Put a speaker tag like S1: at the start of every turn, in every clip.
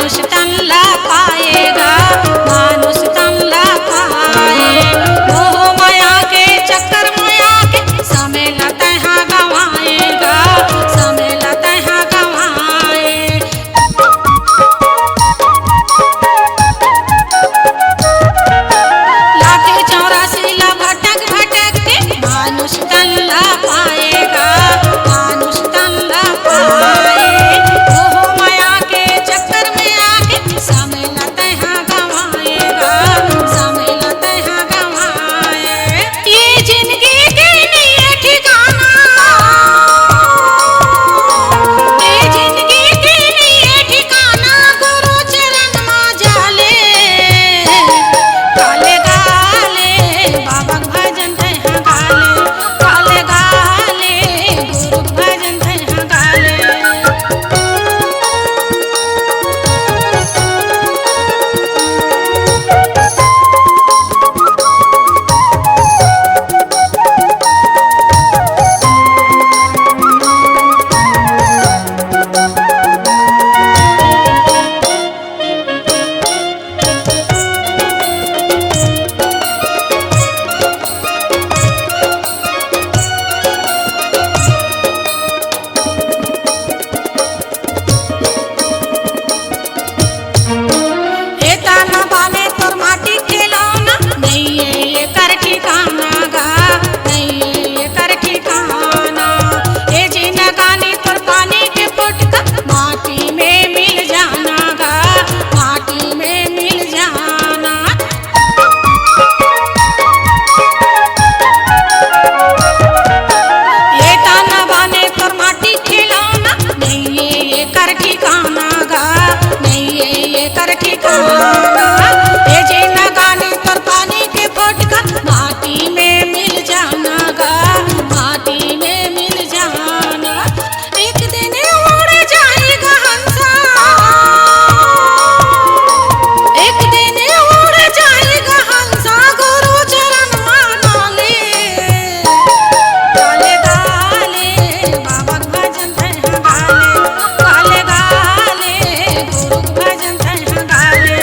S1: मानुष तन ला पाएगा, मानुष तन ला पाए। मोह माया के चक्कर माया के समय लते हैं गवाएगा, समय लते हैं गवाए। लाके 84 ला भटक भटक के मानुष तन ला पाएगा, मानुष तन ला पाए। मोह माया के चक्कर में आके समय लते हैं गवाएगा, समय लते हैं गवाए। ये जिंदगी के नहीं है ठिकाना, ये जिंदगी के नहीं है ठिकाना। गुरु चरण में जाले काले गाले, बाबा भजन थे हैं गाले, काले गाले गुरु भजन थे हैं गाले। ये ताना बाने तोर माटी खिलौना, नहीं है ये कर ठिकाना गा, नहीं है ये कर ठिकाना। ये जीना गानी तोर पानी के पुटका, माटी में मिल जाना गा, माटी में मिल जाना। ये ताना बाने तोर माटी खिलौना, नहीं है ये कर ठिकाना गा, नहीं है ये कर ठिकाना। ये जीना गानी तोर पानी के फुटका, माटी में मिल जाना गा, माटी में मिल जाना। एक दिन उड़ जाएगा हंसा, एक दिन उड़ जाएगा हंसा। गुरु चरण मानाले काले गाले, बाबा भजन थे हैं गाले, काले गाले गुरु भजन थे हैं गाले।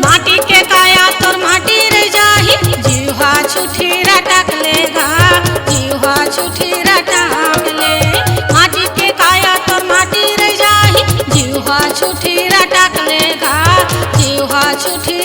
S1: माटी के काया तोर माटी रह जाही, जीवा छुठी रटक लेगा, जीवा छुठी रटक ले। माटी के काया तोर माटी रह जाही, जीवा छुठी रटक लेगा, जीवा छुठी